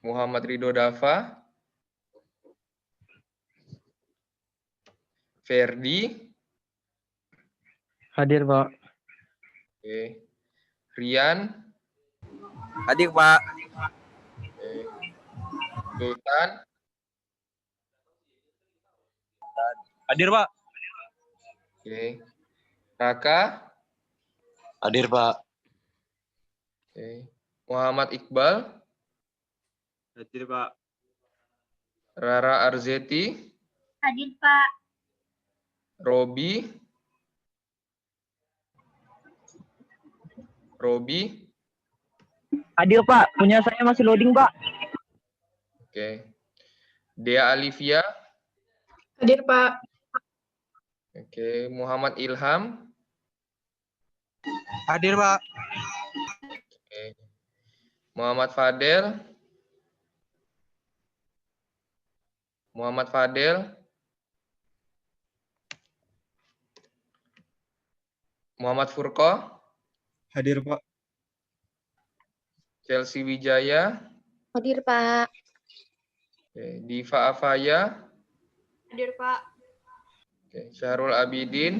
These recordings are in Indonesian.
Muhammad Ridho Dafa. Ferdi. Hadir, Pak. Oke. Rian. Hadir, Pak. Oke. Sultan. Hadir, Pak. Oke. Raka. Hadir, Pak. Oke. Muhammad Iqbal. Hadir, Pak. Rara Arzeti. Hadir, Pak. Robi. Robi. Hadir, Pak. Punya saya masih loading, Pak. Oke. Dea Alivia. Hadir, Pak. Oke. Muhammad Ilham. Hadir, Pak. Oke. Muhammad Fadel. Muhammad Fadel. Muhammad Furko. Hadir, Pak. Chelsea Wijaya. Hadir, Pak. Oke. Diva Afaya. Hadir, Pak. Oke. Syahrul Abidin.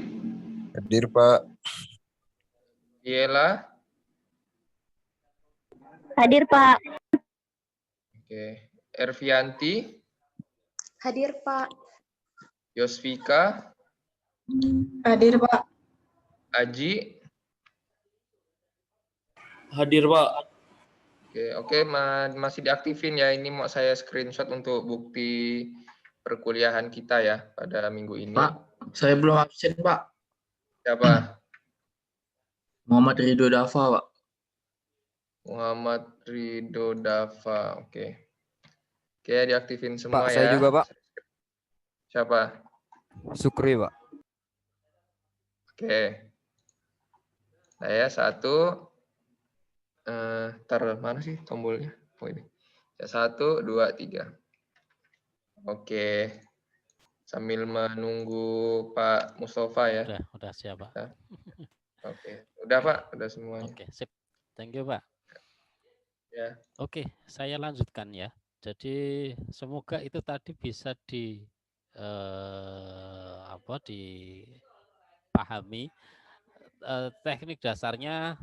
Hadir, Pak. Yela. Hadir, Pak. Oke. Ervianti. Hadir, Pak. Yosvika. Hadir, Pak. Aji. Hadir, Pak. Oke, masih diaktifin ya. Ini mau saya screenshot untuk bukti perkuliahan kita ya pada minggu ini. Pak, saya belum absen, Pak. Siapa? Muhammad Ridho Dafa, Pak. Muhammad Ridho Dafa. Oke. Oke, diaktifin semua Pak, ya. saya juga, Pak. Siapa? Sukri, Pak. Oke. Saya satu. Mana sih tombolnya? Oh ini. Ya, 1, 2, 3. Oke. Sambil menunggu Pak Mustafa ya. Udah siap, Pak. Oke. Udah, Pak. Udah semuanya. Oke, sip. Thank you, Pak. Ya. Oke, saya lanjutkan ya. Jadi semoga itu tadi bisa dipahami. Teknik dasarnya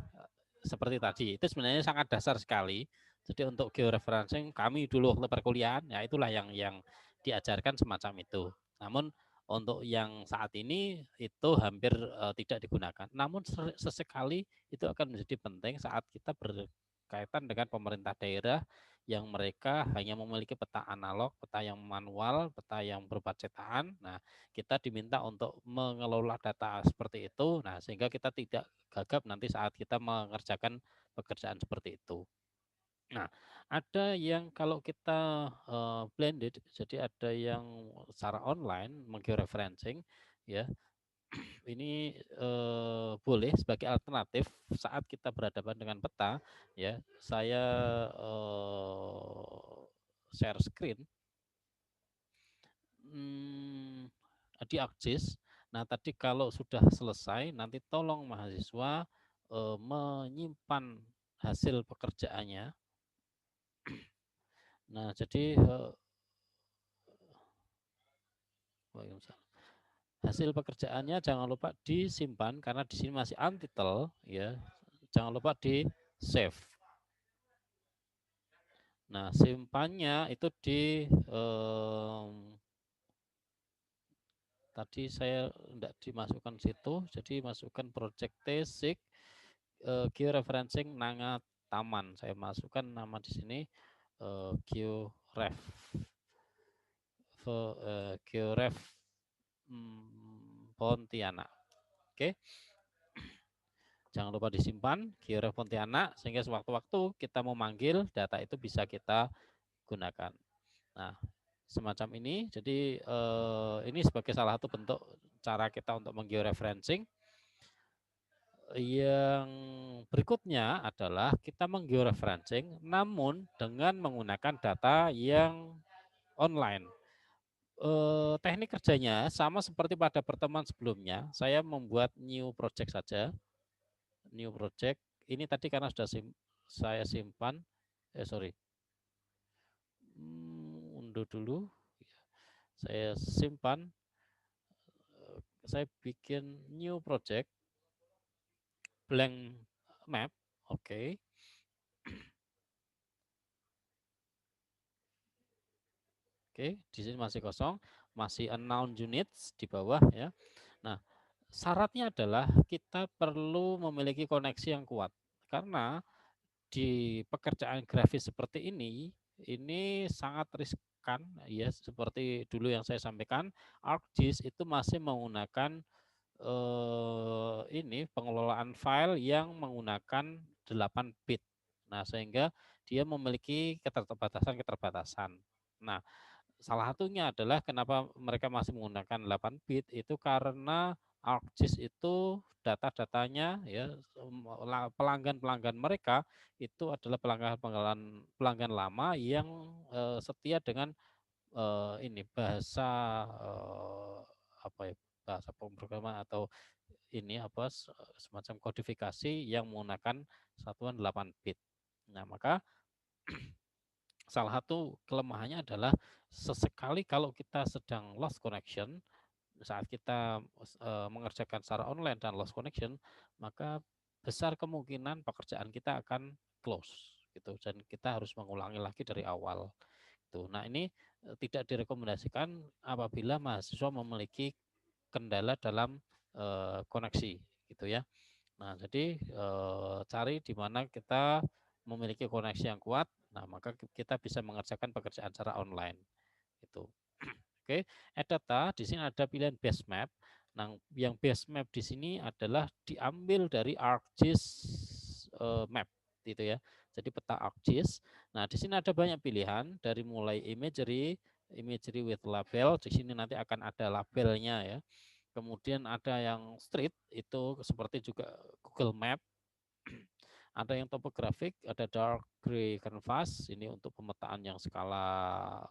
seperti tadi. Itu sebenarnya sangat dasar sekali. Jadi untuk georeferencing kami dulu waktu perkuliahan ya itulah yang diajarkan semacam itu. Namun untuk yang saat ini itu hampir tidak digunakan. Namun sesekali itu akan menjadi penting saat kita berkaitan dengan pemerintah daerah yang mereka hanya memiliki peta analog, peta yang manual, peta yang berupa cetakan. Nah, kita diminta untuk mengelola data seperti itu. Nah, sehingga kita tidak gagap nanti saat kita mengerjakan pekerjaan seperti itu. Nah, ada yang kalau kita blended, jadi ada yang secara online menggeoreferencing, ya. Ini boleh sebagai alternatif saat kita berhadapan dengan peta, ya. Saya share screen di ArcGIS. Nah, tadi kalau sudah selesai, nanti tolong mahasiswa menyimpan hasil pekerjaannya. Nah, jadi hasil pekerjaannya jangan lupa disimpan karena di sini masih untitled ya. Jangan lupa di save. Nah, simpannya itu di tadi saya tidak dimasukkan situ, jadi masukkan project T6 georeferencing Nanga Taman. Saya masukkan nama di sini georef Pontianak. Oke. Jangan lupa disimpan georef Pontianak sehingga sewaktu-waktu kita mau manggil data itu bisa kita gunakan. Nah, semacam ini. Jadi ini sebagai salah satu bentuk cara kita untuk menggeoreferencing. Yang berikutnya adalah kita menggeoreferencing namun dengan menggunakan data yang online. Teknik kerjanya sama seperti pada pertemuan sebelumnya. Saya membuat new project saja. New project ini tadi karena sudah saya simpan, sorry, unduh dulu, saya simpan, saya bikin new project, blank map, oke. Oke, di sini masih kosong, masih unknown units di bawah ya. Nah, syaratnya adalah kita perlu memiliki koneksi yang kuat karena di pekerjaan grafis seperti ini sangat riskan ya, seperti dulu yang saya sampaikan, ArcGIS itu masih menggunakan ini pengelolaan file yang menggunakan 8 bit. Nah, sehingga dia memiliki keterbatasan. Nah, salah satunya adalah kenapa mereka masih menggunakan 8 bit itu karena ArcGIS itu data-datanya ya, pelanggan-pelanggan mereka itu adalah pelanggan lama yang setia dengan ini bahasa apa ya, bahasa pemrograman atau ini apa semacam kodifikasi yang menggunakan satuan 8 bit. Nah, maka salah satu kelemahannya adalah sesekali kalau kita sedang lost connection, saat kita mengerjakan secara online dan lost connection, maka besar kemungkinan pekerjaan kita akan close gitu, dan kita harus mengulangi lagi dari awal. Tuh. Nah, ini tidak direkomendasikan apabila mahasiswa memiliki kendala dalam koneksi gitu ya. Nah, jadi cari di mana kita memiliki koneksi yang kuat. Nah, maka kita bisa mengerjakan pekerjaan secara online. Itu. Oke, add data di sini ada pilihan base map. Nah, yang base map di sini adalah diambil dari ArcGIS map gitu ya. Jadi peta ArcGIS. Nah, di sini ada banyak pilihan dari mulai imagery with label. Di sini nanti akan ada labelnya ya. Kemudian ada yang street, itu seperti juga Google Map. Ada yang topografik, ada dark gray canvas, ini untuk pemetaan yang skala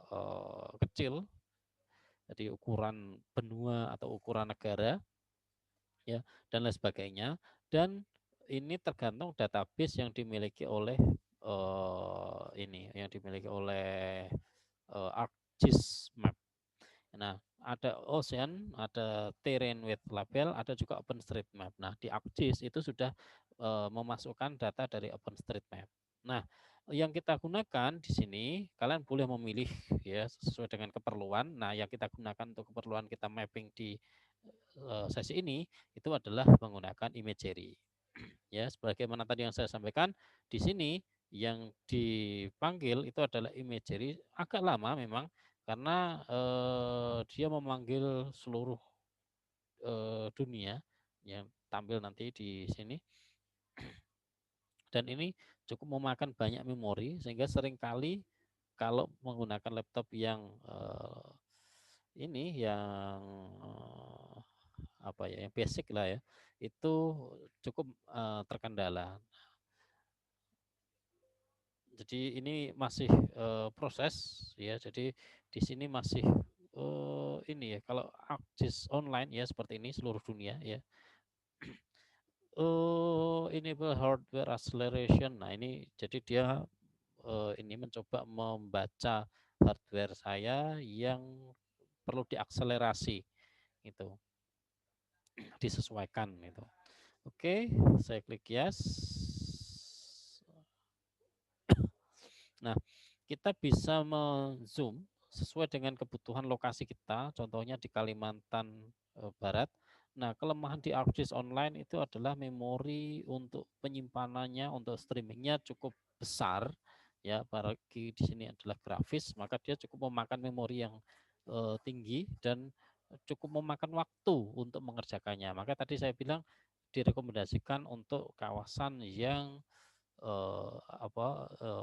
kecil, jadi ukuran benua atau ukuran negara, ya, dan lain sebagainya. Dan ini tergantung database yang dimiliki oleh ArcGIS Map. Nah, ada Ocean, ada Terrain with Label, ada juga OpenStreetMap. Nah, di ArcGIS itu sudah memasukkan data dari OpenStreetMap. Nah, yang kita gunakan di sini, kalian boleh memilih ya sesuai dengan keperluan. Nah, yang kita gunakan untuk keperluan kita mapping di sesi ini itu adalah menggunakan imagery. Ya, sebagaimana tadi yang saya sampaikan, di sini yang dipanggil itu adalah imagery, agak lama memang karena dia memanggil seluruh dunia yang tampil nanti di sini. Dan ini cukup memakan banyak memori sehingga seringkali kalau menggunakan laptop yang yang basic lah ya, itu cukup terkendala. Jadi ini masih proses ya. Jadi di sini masih ini ya, kalau ArcGIS online ya seperti ini seluruh dunia ya. Enable hardware acceleration. Nah, ini jadi dia ini mencoba membaca hardware saya yang perlu diakselerasi itu, disesuaikan itu. Oke, saya klik yes. Nah, kita bisa men-zoom sesuai dengan kebutuhan lokasi kita, contohnya di Kalimantan Barat. Nah, kelemahan di ArcGIS Online itu adalah memori untuk penyimpanannya, untuk streamingnya cukup besar. Ya, apalagi di sini adalah grafis, maka dia cukup memakan memori yang tinggi dan cukup memakan waktu untuk mengerjakannya. Maka tadi saya bilang direkomendasikan untuk kawasan yang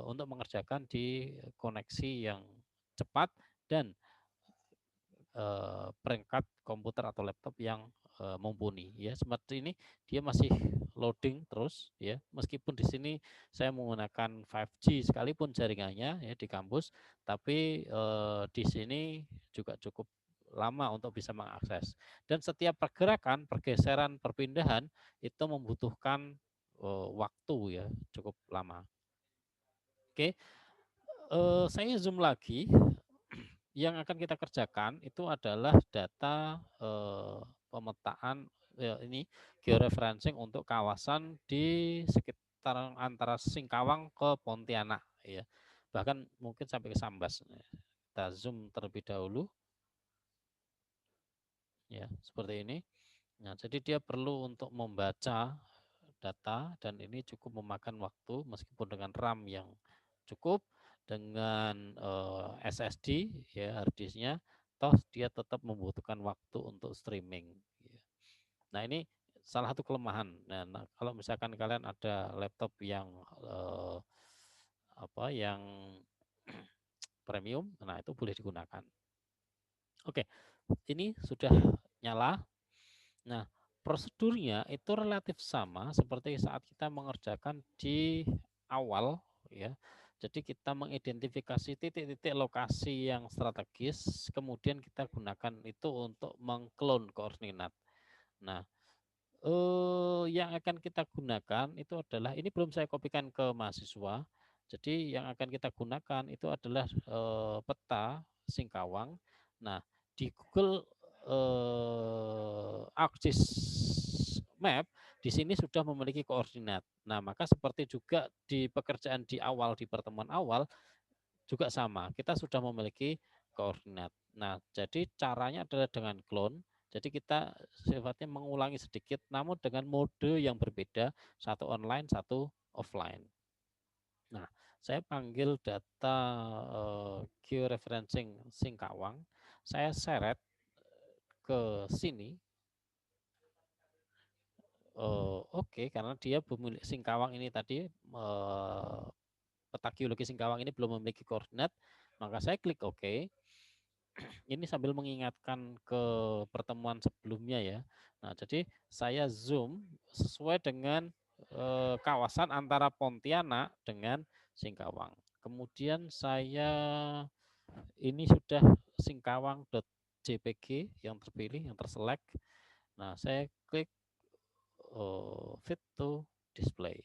untuk mengerjakan di koneksi yang cepat dan perangkat komputer atau laptop yang mumpuni ya. Seperti ini dia masih loading terus ya, meskipun di sini saya menggunakan 5G sekalipun jaringannya ya di kampus, tapi di sini juga cukup lama untuk bisa mengakses. Dan setiap pergerakan, pergeseran, perpindahan itu membutuhkan waktu ya, cukup lama. Oke, saya zoom lagi. Yang akan kita kerjakan itu adalah data pemetaan ini georeferencing untuk kawasan di sekitar antara Singkawang ke Pontianak ya. Bahkan mungkin sampai ke Sambas. Kita zoom terlebih dahulu. Ya, seperti ini. Nah, jadi dia perlu untuk membaca data dan ini cukup memakan waktu meskipun dengan RAM yang cukup, dengan SSD ya hard disknya, toh dia tetap membutuhkan waktu untuk streaming. Nah, ini salah satu kelemahan. Nah, kalau misalkan kalian ada laptop yang yang premium, nah itu boleh digunakan. Oke, ini sudah nyala. Nah, prosedurnya itu relatif sama seperti saat kita mengerjakan di awal ya. Jadi kita mengidentifikasi titik-titik lokasi yang strategis, kemudian kita gunakan itu untuk mengklon koordinat. Nah, yang akan kita gunakan itu adalah, ini belum saya kopikan ke mahasiswa. Jadi yang akan kita gunakan itu adalah peta Singkawang. Nah, di Google ArcGIS Map di sini sudah memiliki koordinat. Nah, maka seperti juga di pekerjaan di awal, di pertemuan awal juga sama. Kita sudah memiliki koordinat. Nah, jadi caranya adalah dengan clone. Jadi kita sifatnya mengulangi sedikit, namun dengan mode yang berbeda, satu online, satu offline. Nah, saya panggil data georeferencing Singkawang, saya seret ke sini. Oke, karena dia pemilik Singkawang ini tadi, peta geologi Singkawang ini belum memiliki koordinat, maka saya klik OK. Ini sambil mengingatkan ke pertemuan sebelumnya ya. Nah, jadi saya zoom sesuai dengan kawasan antara Pontianak dengan Singkawang. Kemudian saya ini sudah singkawang.jpg yang terpilih, yang terselect. Nah, saya klik fit to display.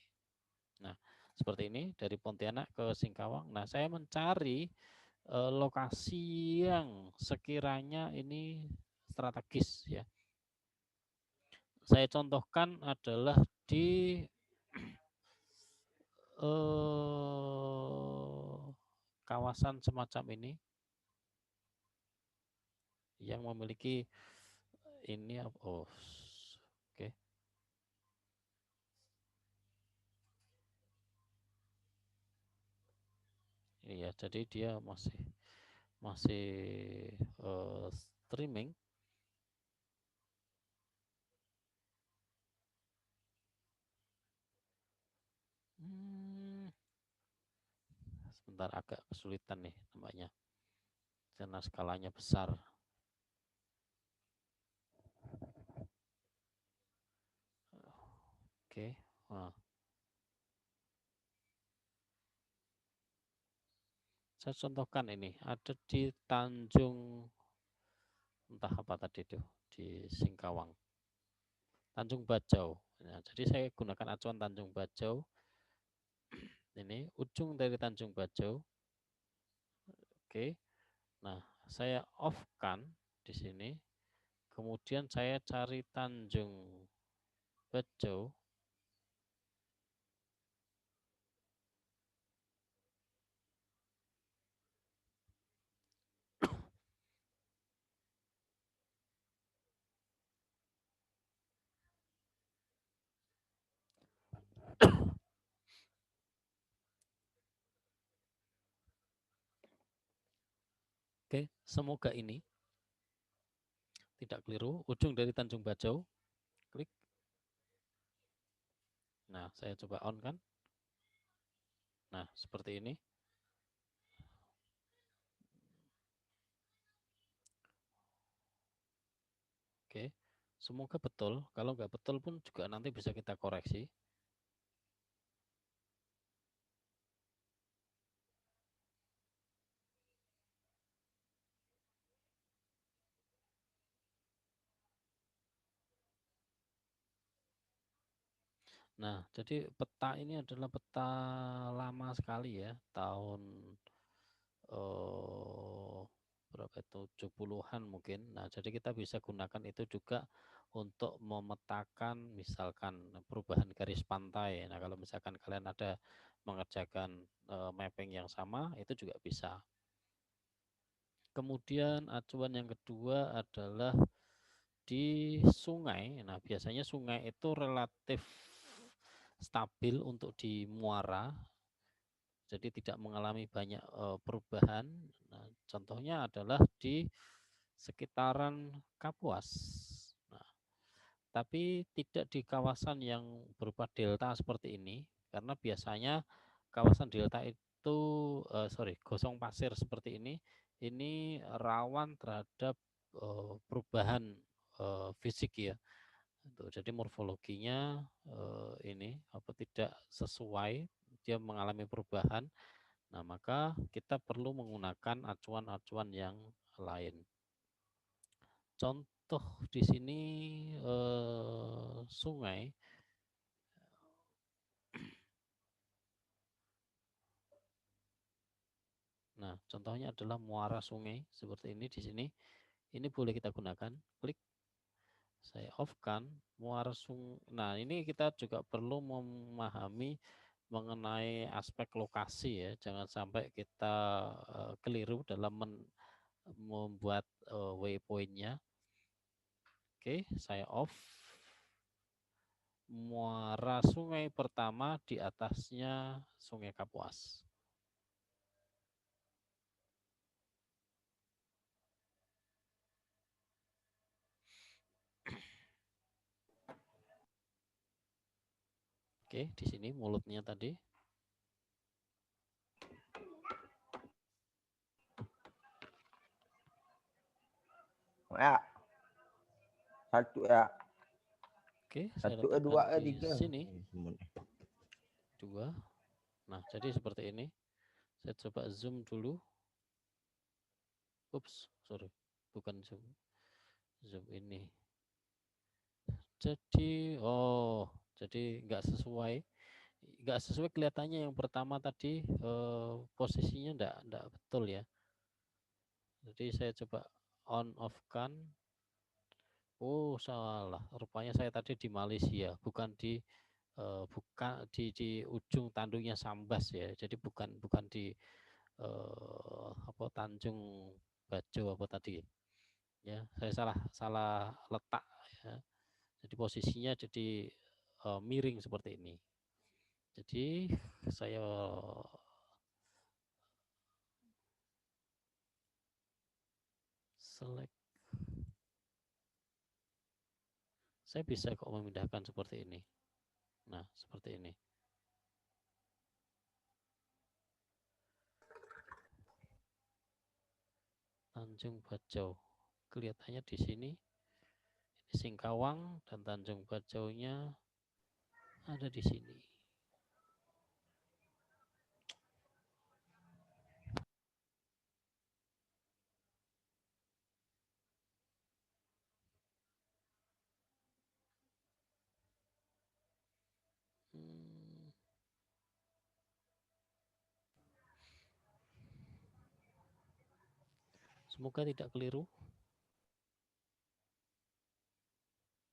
Nah, seperti ini dari Pontianak ke Singkawang. Nah, saya mencari lokasi yang sekiranya ini strategis ya. Saya contohkan adalah di kawasan semacam ini yang memiliki ini oke. Iya, jadi dia masih streaming. Sebentar, agak kesulitan nih namanya karena skalanya besar. Oke. Nah. Saya contohkan ini ada di Tanjung, entah apa tadi itu, di Singkawang, Tanjung Bajau. Nah, jadi saya gunakan acuan Tanjung Bajau. Ini ujung dari Tanjung Bajau. Oke. Nah, saya off-kan di sini. Kemudian saya cari Tanjung Bajau. Oke, semoga ini tidak keliru. Ujung dari Tanjung Bajau, klik. Nah, saya coba on kan. Nah, seperti ini. Oke, semoga betul. Kalau nggak betul pun juga nanti bisa kita koreksi. Nah, jadi peta ini adalah peta lama sekali ya, tahun berapa itu 70-an mungkin. Nah, jadi kita bisa gunakan itu juga untuk memetakan misalkan perubahan garis pantai. Nah, kalau misalkan kalian ada mengerjakan mapping yang sama, itu juga bisa. Kemudian acuan yang kedua adalah di sungai. Nah, biasanya sungai itu relatif stabil untuk di muara, jadi tidak mengalami banyak perubahan. Nah, contohnya adalah di sekitaran Kapuas. Nah, tapi tidak di kawasan yang berupa delta seperti ini, karena biasanya kawasan delta itu, gosong pasir seperti ini rawan terhadap perubahan fisik ya. Jadi morfologinya ini tidak sesuai, dia mengalami perubahan. Nah, maka kita perlu menggunakan acuan-acuan yang lain. Contoh di sini sungai. Nah, contohnya adalah muara sungai seperti ini di sini. Ini boleh kita gunakan. Klik, saya off-kan muara sungai. Nah, ini kita juga perlu memahami mengenai aspek lokasi ya. Jangan sampai kita keliru dalam membuat waypoint-nya. Oke, saya off. Muara sungai pertama, di atasnya Sungai Kapuas. Oke, di sini mulutnya tadi. Ya. Satu ya. Oke, saya Satu, letakkan dua, di tiga. sini. Dua. Nah, jadi seperti ini. Saya coba zoom dulu. Ups, sorry. Bukan zoom. Zoom ini. Jadi, jadi nggak sesuai kelihatannya yang pertama tadi, posisinya enggak betul ya. Jadi saya coba on off kan. Oh, salah. Rupanya saya tadi di Malaysia, bukan di ujung tanduknya Sambas ya. Jadi bukan di Tanjung Bajo apa tadi. Ya, saya salah letak ya. Jadi posisinya jadi miring seperti ini. Jadi saya select. Saya bisa kok memindahkan seperti ini. Nah, seperti ini. Tanjung Bajo. Kelihatannya di sini. Ini Singkawang dan Tanjung Bajo-nya ada di sini. Semoga tidak keliru.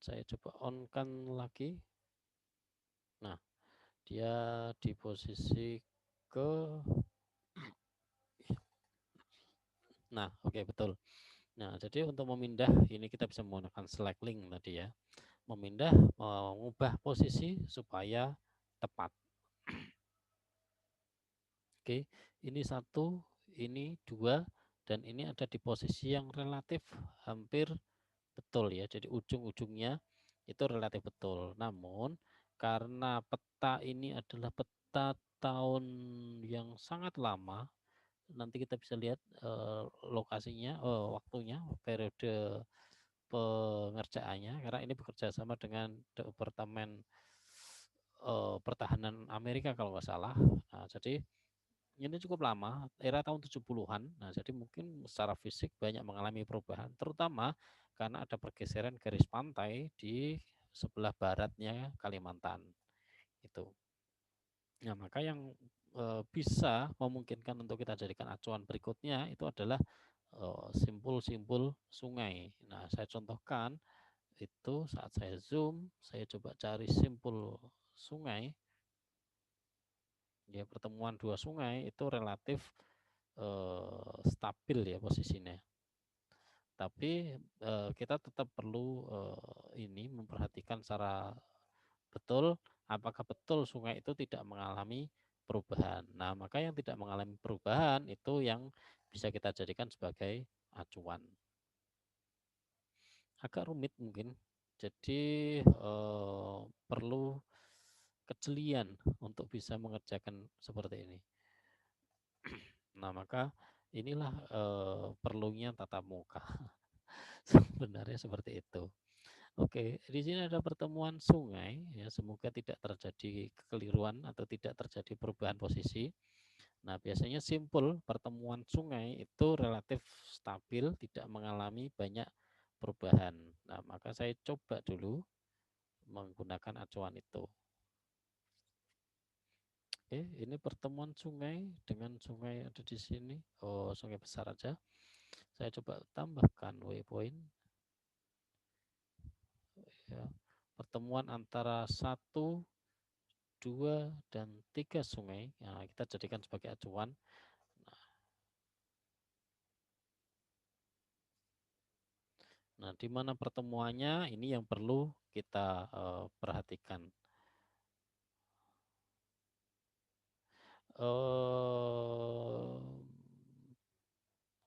Saya coba on-kan lagi. Nah, dia di posisi ke. Nah, oke, betul. Nah, jadi untuk memindah ini kita bisa menggunakan select link tadi ya. Memindah, mengubah posisi supaya tepat. Oke, ini 1, ini 2, dan ini ada di posisi yang relatif hampir betul ya. Jadi ujung-ujungnya itu relatif betul. Namun karena peta ini adalah peta tahun yang sangat lama, nanti kita bisa lihat lokasinya, waktunya, periode pengerjaannya, karena ini bekerja sama dengan Departemen Pertahanan Amerika kalau nggak salah. Nah, jadi ini cukup lama, era tahun 70-an. Nah, jadi mungkin secara fisik banyak mengalami perubahan, terutama karena ada pergeseran garis pantai di sebelah baratnya Kalimantan. Itu. Nah, maka yang bisa memungkinkan untuk kita jadikan acuan berikutnya itu adalah simpul-simpul sungai. Nah, saya contohkan itu saat saya zoom, saya coba cari simpul sungai. Ya, pertemuan dua sungai itu relatif stabil ya posisinya. Tapi kita tetap perlu ini memperhatikan secara betul apakah betul sungai itu tidak mengalami perubahan. Nah, maka yang tidak mengalami perubahan itu yang bisa kita jadikan sebagai acuan. Agak rumit mungkin. Jadi perlu kejelian untuk bisa mengerjakan seperti ini. Nah, maka inilah perlunya tatap muka. Sebenarnya seperti itu. Oke, di sini ada pertemuan sungai, ya semoga tidak terjadi kekeliruan atau tidak terjadi perubahan posisi. Nah, biasanya simpul pertemuan sungai itu relatif stabil, tidak mengalami banyak perubahan. Nah, maka saya coba dulu menggunakan acuan itu. Oke, ini pertemuan sungai dengan sungai ada di sini. Oh, sungai besar aja. Saya coba tambahkan waypoint. Ya, pertemuan antara 1, 2, dan 3 sungai. Nah, kita jadikan sebagai acuan. Nah, di mana pertemuannya ini yang perlu kita perhatikan.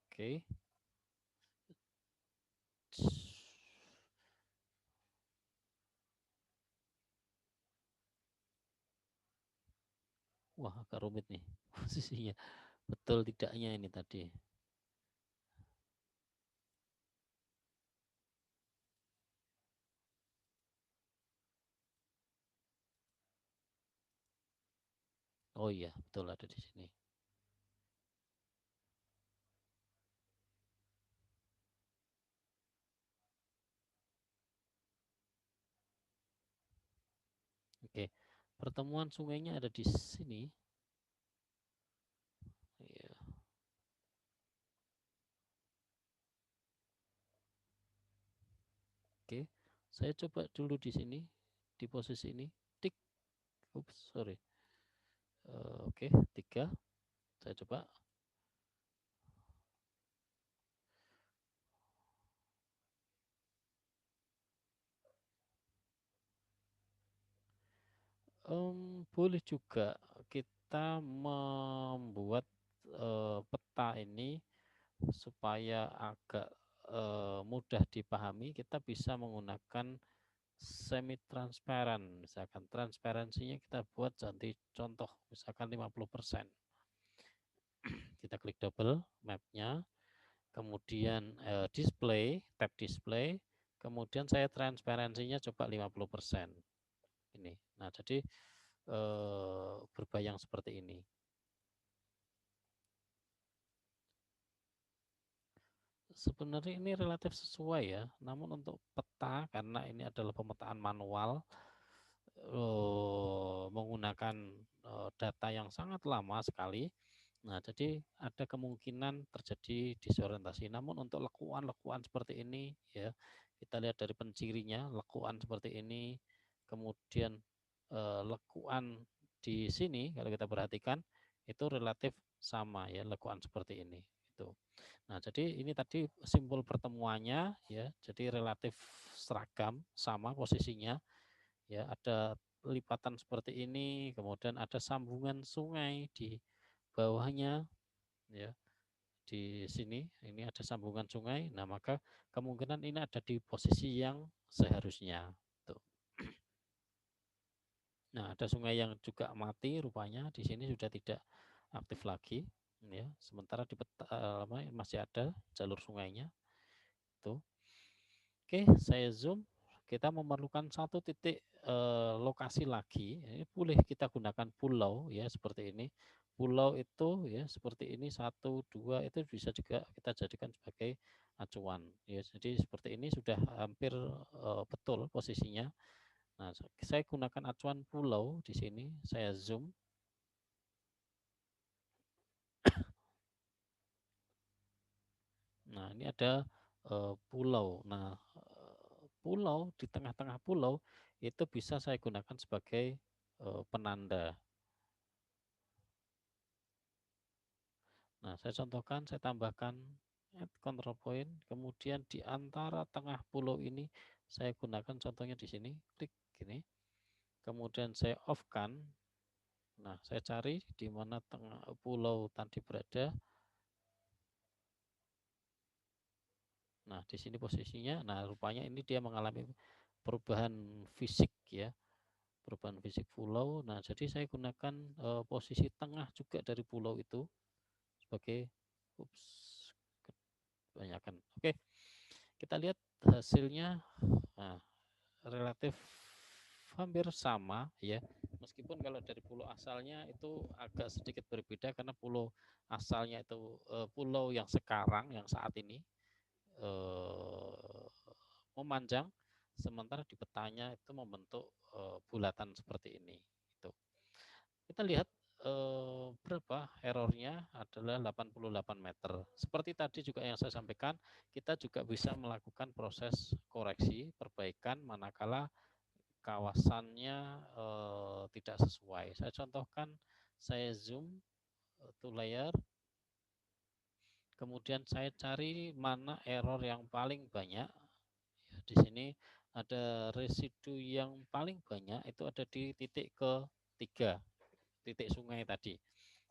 Oke. Wah, agak rumit nih posisinya. Betul tidaknya ini tadi. Oh iya, betul ada di sini. Oke, pertemuan sungainya ada di sini. Ya. Oke, saya coba dulu di sini, di posisi ini, tik, ups, sorry. Oke, 3, saya coba. Boleh juga kita membuat peta ini supaya agak mudah dipahami. Kita bisa menggunakan semi transparan, misalkan transparansinya kita buat jadi contoh misalkan 50%. Kita klik double mapnya, kemudian display, tab display, kemudian saya transparansinya coba 50%. Ini. Nah, jadi berbayang seperti ini. Sebenarnya ini relatif sesuai ya, namun untuk peta karena ini adalah pemetaan manual menggunakan data yang sangat lama sekali. Nah, jadi ada kemungkinan terjadi disorientasi. Namun untuk lekuan-lekuan seperti ini ya, kita lihat dari pencirinya, lekuan seperti ini, kemudian lekuan di sini kalau kita perhatikan itu relatif sama ya, lekuan seperti ini itu. Nah, jadi ini tadi simpul pertemuannya ya, jadi relatif seragam, sama posisinya. Ya, ada lipatan seperti ini, kemudian ada sambungan sungai di bawahnya ya. Di sini ini ada sambungan sungai. Nah, maka kemungkinan ini ada di posisi yang seharusnya. Tuh. Nah, ada sungai yang juga mati rupanya di sini sudah tidak aktif lagi ya. Sementara di peta masih ada jalur sungainya. Tuh. Oke, saya zoom. Kita memerlukan satu titik lokasi lagi. Ini boleh kita gunakan pulau ya seperti ini. Pulau itu ya seperti ini 1, 2 itu bisa juga kita jadikan sebagai acuan. Ya, jadi seperti ini sudah hampir betul posisinya. Nah, saya gunakan acuan pulau di sini, saya zoom. Nah, ini ada pulau. Nah, pulau di tengah-tengah pulau itu bisa saya gunakan sebagai penanda. Nah, saya contohkan, saya tambahkan add control point, kemudian di antara tengah pulau ini saya gunakan contohnya di sini, klik gini. Kemudian saya off-kan. Nah, saya cari di mana tengah pulau tadi berada. Nah, di sini posisinya. Nah, rupanya ini dia mengalami perubahan fisik ya. Perubahan fisik pulau. Nah, jadi saya gunakan posisi tengah juga dari pulau itu sebagai kebanyakan. Oke. Kita lihat hasilnya. Nah, relatif hampir sama ya. Meskipun kalau dari pulau asalnya itu agak sedikit berbeda karena pulau asalnya itu pulau yang sekarang yang saat ini memanjang, sementara di petanya itu membentuk bulatan seperti ini. Itu. Kita lihat berapa errornya adalah 88 meter. Seperti tadi juga yang saya sampaikan, kita juga bisa melakukan proses koreksi, perbaikan manakala kawasannya tidak sesuai. Saya contohkan, saya zoom to layer, kemudian saya cari mana error yang paling banyak. Di sini ada residu yang paling banyak itu ada di titik ketiga, titik sungai tadi.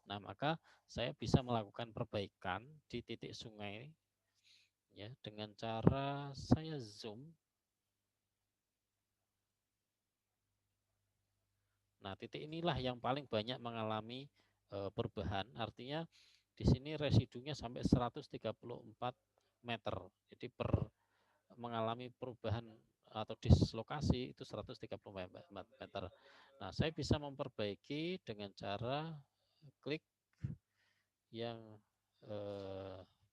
Nah, maka saya bisa melakukan perbaikan di titik sungai ya dengan cara saya zoom. Nah, titik inilah yang paling banyak mengalami perubahan. Artinya di sini residunya sampai 134 meter. Jadi mengalami perubahan atau dislokasi itu 134 meter. Nah, saya bisa memperbaiki dengan cara klik yang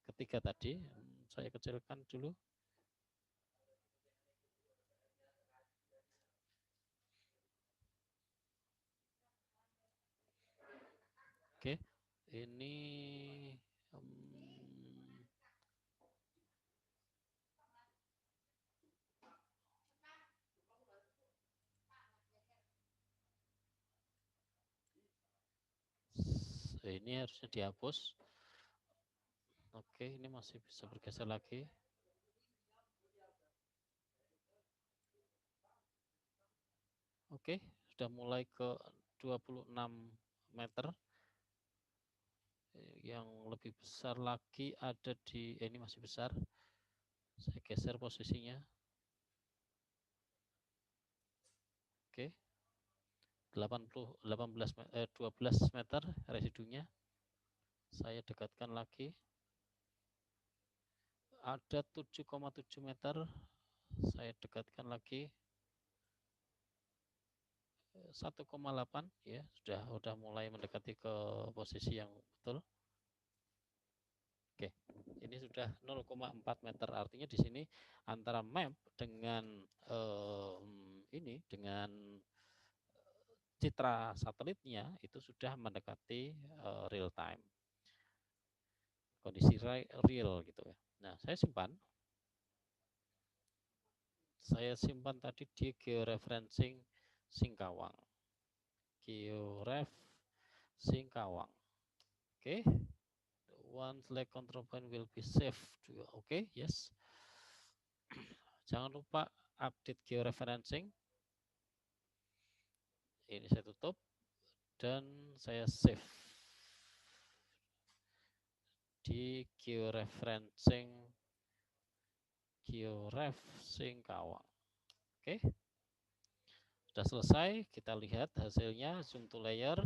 ketiga tadi. Saya kecilkan dulu. Oke, ini ini harusnya dihapus. Oke, ini masih bisa bergeser lagi. Oke, sudah mulai ke 26 meter. Yang lebih besar lagi ada di ini masih besar. Saya geser posisinya. Oke. 12 meter residunya. Saya dekatkan lagi. Ada 7,7 meter. Saya dekatkan lagi. 1,8 ya, sudah mulai mendekati ke posisi yang betul. Oke, ini sudah 0,4 meter. Artinya di sini antara map dengan ini dengan citra satelitnya itu sudah mendekati real time. Kondisi real gitu ya. Nah, saya simpan tadi di georeferencing Singkawang. Georef Singkawang. Oke. One select control point will be saved. Oke, yes. Jangan lupa update georeferencing. Ini saya tutup dan saya save di georeferencing Georef Singkawang. Oke. Sudah selesai, kita lihat hasilnya, zoom to layer.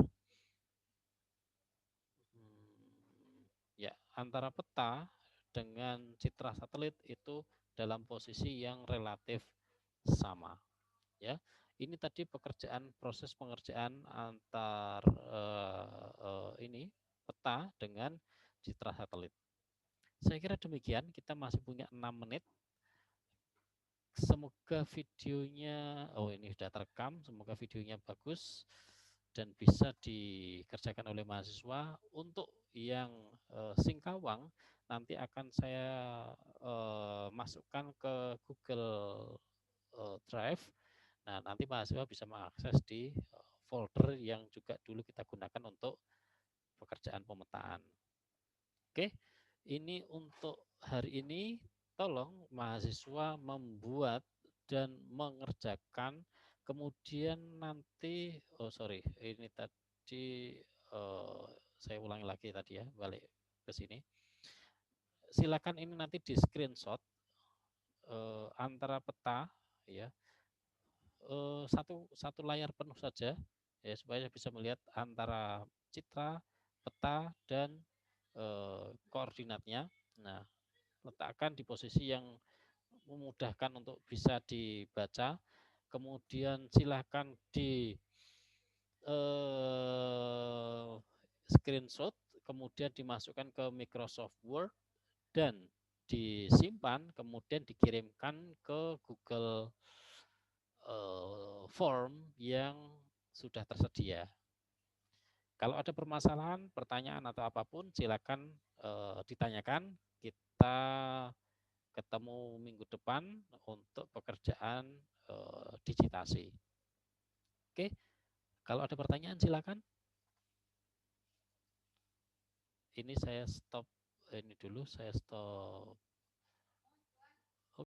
Ya, antara peta dengan citra satelit itu dalam posisi yang relatif sama. Ya, ini tadi proses pengerjaan antar ini peta dengan citra satelit. Saya kira demikian, kita masih punya 6 menit. semoga videonya, oh ini sudah terekam, semoga videonya bagus dan bisa dikerjakan oleh mahasiswa. Untuk yang Singkawang nanti akan saya masukkan ke Google Drive. Nah, nanti mahasiswa bisa mengakses di folder yang juga dulu kita gunakan untuk pekerjaan pemetaan. Oke, ini untuk hari ini. Tolong mahasiswa membuat dan mengerjakan, kemudian nanti, ini tadi saya ulangi lagi tadi ya, balik ke sini. Silakan ini nanti di screenshot antara peta ya, satu layar penuh saja ya, supaya bisa melihat antara citra, peta, dan koordinatnya. Nah, letakkan di posisi yang memudahkan untuk bisa dibaca. Kemudian silakan di screenshot, kemudian dimasukkan ke Microsoft Word dan disimpan, kemudian dikirimkan ke Google Form yang sudah tersedia. Kalau ada permasalahan, pertanyaan atau apapun, silakan ditanyakan. Kita ketemu minggu depan untuk pekerjaan digitasi. Oke, kalau ada pertanyaan silakan. Ini saya stop ini dulu, saya stop